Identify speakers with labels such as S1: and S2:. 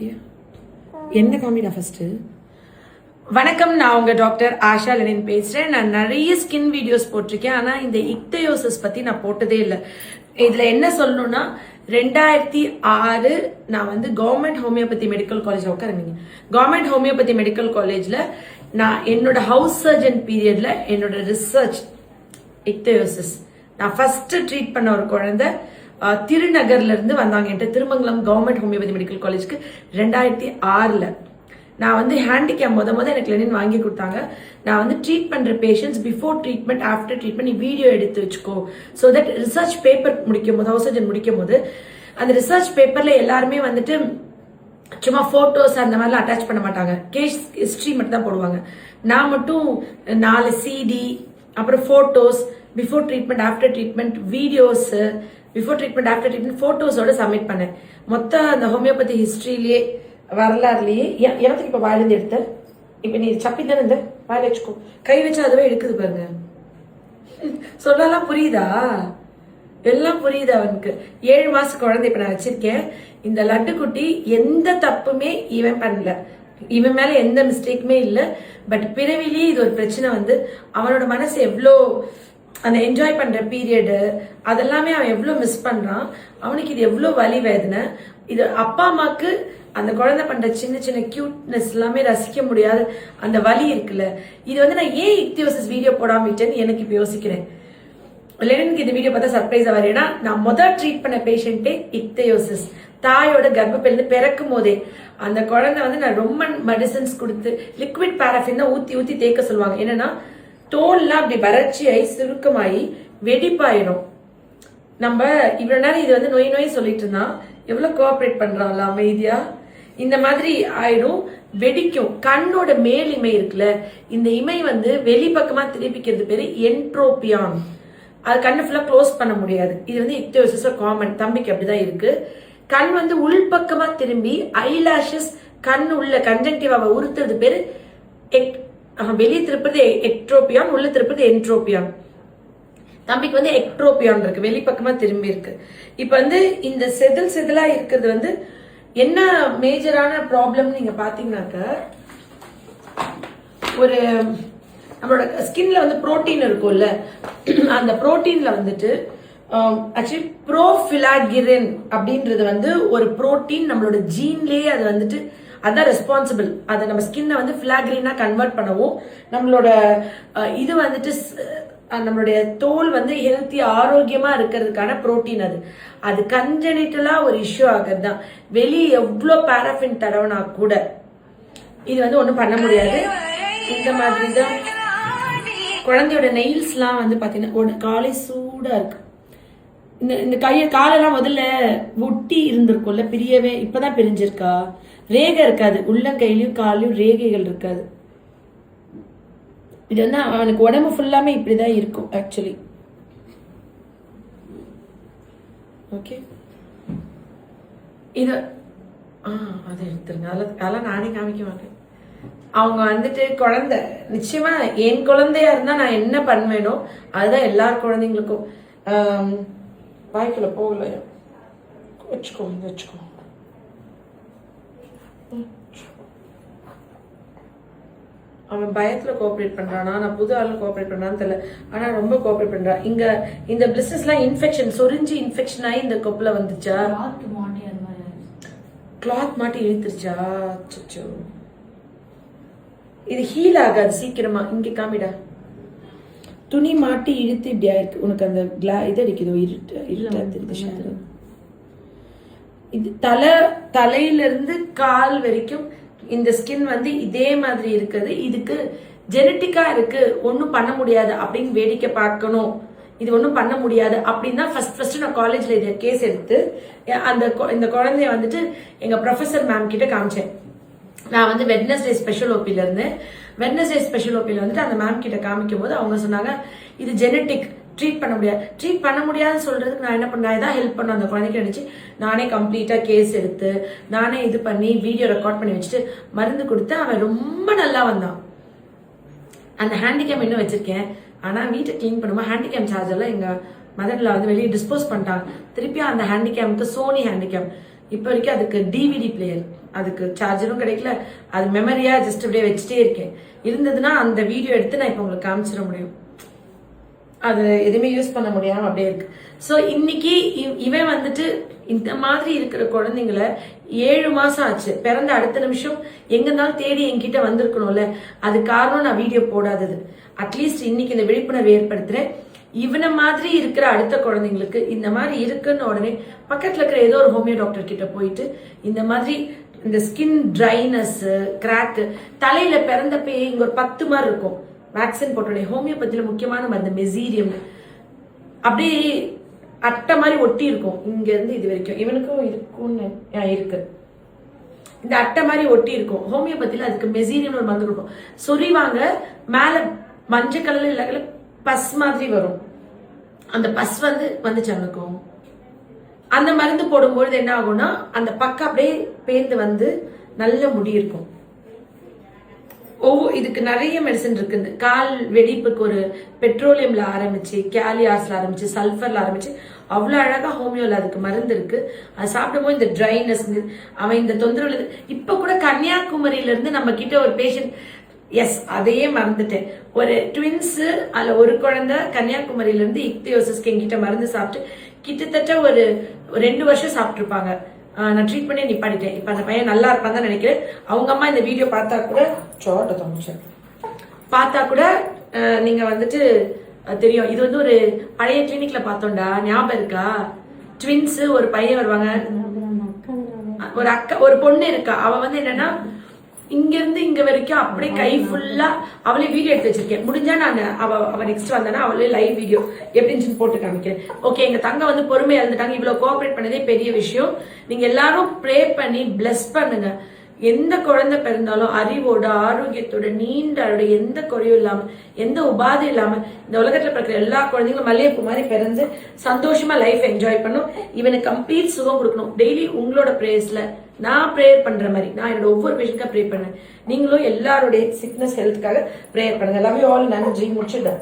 S1: காமிக்கிறியா? என்ன காமிடா ஃபர்ஸ்ட். வணக்கம், நான் உங்க டாக்டர் ஆஷா லெனின் பேசுறேன். நான் நிறைய ஸ்கின் வீடியோஸ் போட்டிருக்கேன். ஆனா இந்த இக்தயோசிஸ் பத்தி நான் போட்டதே இல்லை. இதுல என்ன சொல்லணும்னா 2006 நான் வந்து கவர்மெண்ட் ஹோமியோபதி மெடிக்கல் காலேஜ்ல உட்காருங்க. கவர்மெண்ட் ஹோமியோபதி மெடிக்கல் காலேஜ்ல நான் என்னோட ஹவுஸ் சர்ஜன் பீரியட்ல என்னோட ரிசர்ச் இக்தயோசிஸ் நான் ஃபர்ஸ்ட் ட்ரீட் பண்ண ஒரு குழந்தை திருநகர்ல இருந்து வந்தாங்க என்கிட்ட திருமங்கலம் கவர்மெண்ட் ஹோமியோபதி மெடிக்கல் காலேஜ்க்கு 2006. நான் வந்து ஹேண்டிகேம் முத எனக்கு லெனின் வாங்கி கொடுத்தாங்க. நான் வந்து ட்ரீட் பண்ற patients before treatment after treatment நீ வீடியோ எடுத்து வச்சுக்கோ. ஸோ தட் ரிசர்ச் பேப்பர் முடிக்கும் போது ஹவுஸ் சர்ஜன் முடிக்கும் போது அந்த ரிசர்ச் பேப்பர்ல எல்லாருமே வந்துட்டு சும்மா போட்டோஸ் அந்த மாதிரிலாம் அட்டாச் பண்ண மாட்டாங்க. கேஸ் ஹிஸ்டரி மட்டும் தான் போடுவாங்க. நான் மட்டும் 4 CD அப்புறம் photos before treatment after treatment videos before treatment after treatment போட்டோஸோட சப்மிட் பண்ணேன். மொத்தம் அந்த ஹோமியோபதி ஹிஸ்டரியிலேயே வரலாறுலயே எனக்கு இப்ப வாயிலிருந்து எடுத்த இப்ப நீ சப்பி தானே இந்த வாயில வச்சுக்கோ. கை வச்சு அதுவே எடுக்குது பாருங்க. சொல்லலாம் புரியுதா? எல்லாம் புரியுது அவனுக்கு. 7 மாச குழந்தை இப்ப நான் வச்சிருக்கேன். இந்த லட்டு குட்டி எந்த தப்புமே இவன் பண்ணல. இவன் மேல எந்த மிஸ்டேக்குமே இல்ல. பட் பிறவிலேயே இது ஒரு பிரச்சனை வந்து அவனோட மனசு எவ்வளோ அந்த என்ஜாய் பண்ற பீரியடு அதெல்லாமே அவன் எவ்வளவு மிஸ் பண்றான். அவனுக்கு இது எவ்வளவு வலி வேதனை. இது அப்பா அம்மாக்கு அந்த குழந்தை பண்ற சின்ன சின்ன கியூட்னஸ் எல்லாமே ரசிக்க முடியாது. அந்த வலி இருக்குல்ல. இது வந்து நான் ஏன் இக்தியோசிஸ் வீடியோ போடாம விட்டேன்னு எனக்கு இப்ப யோசிக்கிறேன். லெனினுக்கு இந்த வீடியோ பார்த்தா சர்ப்ரைஸா வரேன்னா நான் முதல் ட்ரீட் பண்ண பேஷண்டே இக்தியோசிஸ். தாயோட கர்ப்பப்பிலிருந்து பிறக்கும் போதே அந்த குழந்தை வந்து நான் ரொம்ப மெடிசன்ஸ் கொடுத்து லிக்விட் பாராஃபின் தான் ஊத்தி ஊத்தி தேக்க சொல்லுவாங்க. என்னன்னா தோல்லாம் அப்படி வறட்சியாயி சுருக்கமாயி வெடிப்பாயிடும். நம்ம இவ்வளவு நேரம் இது வந்து நோய் நோய் சொல்லிட்டு இருந்தா எவ்வளவு கோஆபரேட் பண்றாங்களா அமைதியா. இந்த மாதிரி ஆயிடும், வெடிக்கும். கண்ணோட மேல் இமை இருக்குல்ல, இந்த இமை வந்து வெளிப்பக்கமா திருப்பிக்கிறது பேரு என்ட்ரோபியான். அது கண்ணு ஃபுல்லா க்ளோஸ் பண்ண முடியாது. இது வந்து இக்தியோசிஸ் காமன். தம்பிக்கு அப்படிதான் இருக்கு. கண் வந்து உள்பக்கமா திரும்பி ஐலாஷஸ் கண் உள்ள கன்ஜங்டிவாவை உறுத்துறது பேரு வெளியே திருப்பது எக்ட்ரோபியான், உள்ள திருப்பது என்ட்ரோபியான். தம்பிக்கு வந்து எக்ட்ரோபியான் இருக்கு, வெளிப்பக்கமா திரும்பி இருக்கு. இப்ப வந்து இந்த செதிலா இருக்கிறது வந்து என்ன மேஜரான ப்ராப்ளம் நீங்க பாத்தீங்கன்னாக்க ஒரு நம்மளோட ஸ்கின்ல வந்து புரோட்டீன் இருக்கும்ல, அந்த புரோட்டீன்ல வந்துட்டு ஆக்சுவலி ப்ரோஃபிலாகிரின் அப்படின்றது வந்து ஒரு புரோட்டீன் நம்மளோட ஜீன்லயே அது வந்துட்டு அதான் ரெஸ்பான்சிபிள். அதை நம்ம ஸ்கின்னை வந்து ஃபிலாகிரினா கன்வெர்ட் பண்ணவும் நம்மளோட இது வந்துட்டு நம்மளுடைய தோல் வந்து ஹெல்த்தி ஆரோக்கியமா இருக்கிறதுக்கான புரோட்டீன் அது. அது கன்ஜெனிட்டலா ஒரு இஷ்யூ ஆகிறது தான். வெளியே எவ்வளோ பாராஃபின் தடவைனா கூட இது வந்து ஒன்றும் பண்ண முடியாது. இந்த மாதிரி தான் குழந்தையோட நெயில்ஸ்லாம் வந்து பார்த்தீங்கன்னா ஒரு காலை சூடா இருக்கு. இந்த காலெல்லாம் முதல்ல ஒட்டி இருந்திருக்கும்ல, பிரியவே இப்பதான் பிரிஞ்சிருக்கா. ரேகை இருக்காது, உள்ளங்கையிலயும் காலையும் ரேகைகள் இருக்காது. இது வந்து அவனுக்கு உடம்பு ஃபுல்லாமே இப்படிதான் இருக்கும் ஆக்சுவலி. ஓகே, இது அதை எடுத்துருங்க. அதெல்லாம் நானே காமிக்க மாட்டேன். அவங்க வந்துட்டு குழந்தை நிச்சயமா என் குழந்தையா இருந்தா நான் என்ன பண்ணுவேனோ அதுதான் எல்லா குழந்தைங்களுக்கும். வாய்க்குள்ள போகல வச்சுக்கோ, வச்சுக்கோ. அவன் பயத்துல கோஆபரேட் பண்றானா, நான் புது ஆளு கோஆபரேட் பண்றான்னு தெரியல. ஆனா ரொம்ப கோஆபரேட் பண்றான். இங்க இந்த பிளிஸ்டர்ஸ் எல்லாம் இன்ஃபெக்ஷன் சொரிஞ்சு இன்ஃபெக்ஷன் ஆகி இந்த கொப்புல வந்துச்சா, கிளாத் மாட்டி இழுத்துருச்சா. இது ஹீல் ஆகாது சீக்கிரமா. இங்க காமிடா, துணி மாட்டி இழுத்து இப்படி ஆயிருக்கு. உனக்கு அந்த இது அடிக்குதோ இருட்டு. இது தலையில இருந்து கால் வரைக்கும் இந்த ஸ்கின் வந்து இதே மாதிரி இருக்குது. இதுக்கு ஜெனட்டிக்கா இருக்கு, ஒன்னும் பண்ண முடியாது அப்படின்னு வேடிக்கை பார்க்கணும். இது ஒன்றும் பண்ண முடியாது அப்படின்னு தான் ஃபர்ஸ்ட் நான் காலேஜ்ல இதை கேஸ் எடுத்து இந்த குழந்தைய வந்துட்டு எங்க ப்ரொஃபசர் மேம் கிட்ட காமிச்சேன். நான் வந்து வெட்னஸ்டே ஸ்பெஷல் ஓபில இருந்தேன். வெட்னஸ்டே ஸ்பெஷல் ஓபில வந்துட்டு அந்த மேம் கிட்ட காமிக்கும் போது அவங்க சொன்னாங்க இது ஜெனட்டிக், ட்ரீட் பண்ண முடியாது. ட்ரீட் பண்ண முடியாதுன்னு சொல்றதுக்கு நான் என்ன பண்ணேன், இதான் ஹெல்ப் பண்ண அந்த குழந்தைக்கு நினைச்சு நானே கம்ப்ளீட்டா கேஸ் எடுத்து நானே இது பண்ணி வீடியோ ரெக்கார்ட் பண்ணி வச்சுட்டு மருந்து கொடுத்து அவன் ரொம்ப நல்லா வந்தான். அந்த ஹேண்டிகேம் இன்னும் வச்சிருக்கேன். ஆனா வீட்டை கிளீன் பண்ணும்போது ஹேண்டிகேம் சார்ஜர்லாம் எங்க மதர்ல வந்து வெளியே டிஸ்போஸ் பண்ணிட்டாங்க. திருப்பியும் அந்த ஹேண்டிகேமுக்கு சோனி ஹேண்டிகேம் இப்போ வரைக்கும் அதுக்கு டிவிடி பிளேயர், அதுக்கு சார்ஜரும் கிடைக்கல, அது மெமரியா ஜஸ்ட் அப்படியே வச்சுட்டே இருக்கேன். இருந்ததுன்னா அந்த வீடியோ எடுத்து நான் இப்போ உங்களுக்கு காமிச்சிட முடியும். அது எதுவுமே யூஸ் பண்ண முடியாம அப்படியே இருக்கு. ஸோ இன்னைக்கு இவன் வந்துட்டு இந்த மாதிரி இருக்கிற குழந்தைங்களை 7 மாசம் ஆச்சு, பிறந்த அடுத்த நிமிஷம் எங்க இருந்தாலும் தேடி என்கிட்ட வந்திருக்கணும்ல. அது காரணம் நான் வீடியோ போடாதது. அட்லீஸ்ட் இன்னைக்கு இந்த விழிப்புணர்வு ஏற்படுத்துறேன். இவனை மாதிரி இருக்கிற அடுத்த குழந்தைங்களுக்கு இந்த மாதிரி இருக்குன்னு உடனே பக்கத்துல இருக்கிற ஏதோ ஒரு ஹோமியோ டாக்டர் கிட்ட போயிட்டு இந்த மாதிரி இந்த ஸ்கின் ட்ரைனஸ், கிராக், தலையில பிறந்தப்பே இங்க ஒரு 10 மாதிரி இருக்கும், வேக்சின் போட்டோடனே ஹோமியோபதியில முக்கியமான மருந்து மெசீரியம், அப்படியே அட்டை மாதிரி ஒட்டி இருக்கும் இங்க இருந்து இது வரைக்கும். இவனுக்கும் இருக்கும்னு இருக்கு, இந்த அட்டை மாதிரி ஒட்டி இருக்கும். ஹோமியோபதியில அதுக்கு மெசீரியம் ஒரு மருந்து கொடுக்கும். சொரிவாங்க, மேல மஞ்சள் கலர்ல இல்ல பஸ் மாதிரி வரும். அந்த பஸ் வந்துச்சு அவனுக்கும். அந்த மருந்து போடும்போது என்ன ஆகும்னா அந்த பக்கம் அப்படியே பேர்ந்து வந்து நல்ல முடி இருக்கும். இதுக்கு நிறைய மெடிசன் இருக்கு. இந்த கால் வெடிப்புக்கு ஒரு பெட்ரோலியம்ல ஆரம்பிச்சு, கேலியாஸ்ல ஆரம்பிச்சு, சல்ஃபர்ல ஆரம்பிச்சு அவ்வளவு அழகா ஹோமியோல அதுக்கு மருந்து இருக்கு. அது சாப்பிடும்போது இந்த ட்ரைனஸ், அவன் இந்த தொந்தரவு. இப்ப கூட கன்னியாகுமரியில இருந்து நம்ம கிட்ட ஒரு பேஷண்ட், எஸ் அதையே மறந்துட்டேன், ஒரு ட்வின்ஸ், அதுல ஒரு குழந்தை கன்னியாகுமரியில இருந்து இக்தியோசிஸ்க்கு என்கிட்ட மருந்து சாப்பிட்டு கிட்டத்தட்ட ஒரு 2 வருஷம் சாப்பிட்டுருப்பாங்க. நான் ட்ரீட் பண்ணி நிப்பாடிட்டேன். இப்ப அந்த பையன் நல்லா இருப்பான் தான் நினைக்கிறேன். அவங்க அம்மா இந்த வீடியோ பார்த்தா கூட நீங்க வந்துட்டு தெரியும். இது ஒரு பழைய கிளினிக்ல பார்த்தோம்டா, ஞாபகம் இருக்கா? ட்வின்ஸ், ஒரு பையன் வருவாங்க, ஒரு அக்கா, ஒரு பொண்ணு இருக்கா. அவ என்னன்னா இங்க இருந்து இங்க வரைக்கும் அப்படியே கை ஃபுல்லா அவளே வீடியோ எடுத்து வச்சிருக்கேன். முடிஞ்சா நான் அவ நெக்ஸ்ட் வந்தானா அவளே லைவ் வீடியோ எப்படின்னு போட்டு காமிக்கிறேன். ஓகே, எங்க தங்க பொறுமையா இருந்துட்டாங்க. இவ்வளவு கோஆபரேட் பண்ணதே பெரிய விஷயம். நீங்க எல்லாரும் ப்ரே பண்ணி பிளஸ் பண்ணுங்க. எந்த குழந்தை பிறந்தாலும் அறிவோட, ஆரோக்கியத்தோட, நீண்ட எந்த குறையும் இல்லாம, எந்த உபாதையும் இல்லாம இந்த உலகத்துல பிறக்கிற எல்லா குழந்தைங்களும் மல்லிகைப்பூ மாதிரி பிறந்து சந்தோஷமா லைஃப் என்ஜாய் பண்ணும். இவனுக்கு கம்ப்ளீட் சுகம் கொடுக்கணும். டெய்லி உங்களோட பிரேயர்ஸ்ல நான் ப்ரேயர் பண்ற மாதிரி நான் என்னோட ஒவ்வொரு பேஷண்ட்காக ப்ரே பண்ணேன். நீங்களும் எல்லாருடைய சிக்னஸ் ஹெல்த்துக்காக ப்ரேயர் பண்ணுங்க. Love you all. நன்றி. முடிச்சுட்டேன்.